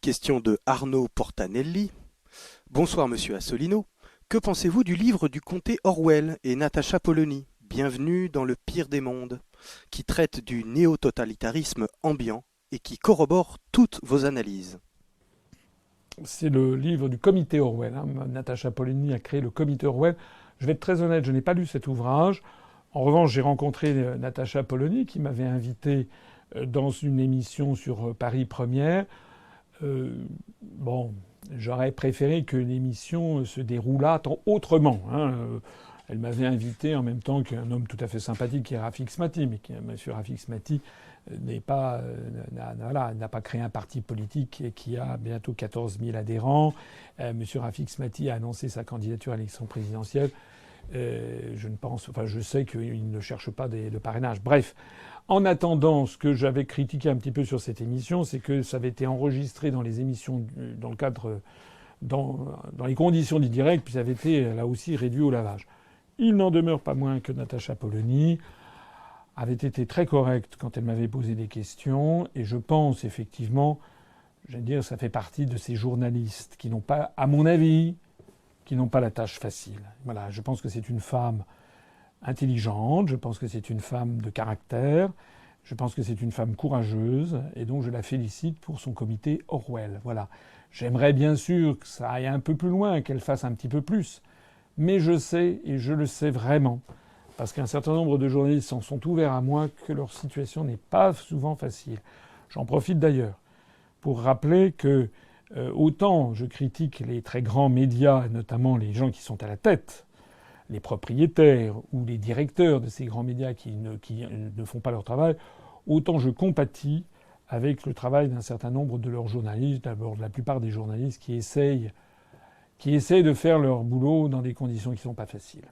Question de Arnaud Portanelli. Bonsoir Monsieur Assolino. Que pensez-vous du livre du comté Orwell et Natacha Polony, Bienvenue dans le pire des mondes, qui traite du néo-totalitarisme ambiant et qui corrobore toutes vos analyses? C'est le livre du comité Orwell. Natacha Polony a créé le comité Orwell. Je vais être très honnête, je n'ai pas lu cet ouvrage. En revanche, j'ai rencontré Natacha Polony qui m'avait invité dans une émission sur Paris Première. Bon, j'aurais préféré que l'émission se déroulât autrement. Elle m'avait invité en même temps qu'un homme tout à fait sympathique qui est Rafik Smati, mais qui, M. Rafik Smati n'est pas, n'a pas créé un parti politique et qui a bientôt 14 000 adhérents. M. Rafik Smati a annoncé sa candidature à l'élection présidentielle. Je sais qu'il ne cherche pas le parrainage. Bref. En attendant, ce que j'avais critiqué un petit peu sur cette émission, c'est que ça avait été enregistré dans les émissions, dans le cadre, dans les conditions du direct, puis ça avait été là aussi réduit au lavage. Il n'en demeure pas moins que Natacha Polony avait été très correcte quand elle m'avait posé des questions, et je pense effectivement, j'allais dire, ça fait partie de ces journalistes qui n'ont pas, à mon avis, qui n'ont pas la tâche facile. Voilà, je pense que c'est une femme intelligente, je pense que c'est une femme de caractère, je pense que c'est une femme courageuse, et donc je la félicite pour son comité Orwell. Voilà. J'aimerais bien sûr que ça aille un peu plus loin, qu'elle fasse un petit peu plus. Mais je sais, et je le sais vraiment, parce qu'un certain nombre de journalistes s'en sont ouverts à moi, que leur situation n'est pas souvent facile. J'en profite d'ailleurs pour rappeler que autant je critique les très grands médias, notamment les gens qui sont à la tête, les propriétaires ou les directeurs de ces grands médias qui ne font pas leur travail, autant je compatis avec le travail d'un certain nombre de leurs journalistes, d'abord la plupart des journalistes qui essayent de faire leur boulot dans des conditions qui ne sont pas faciles.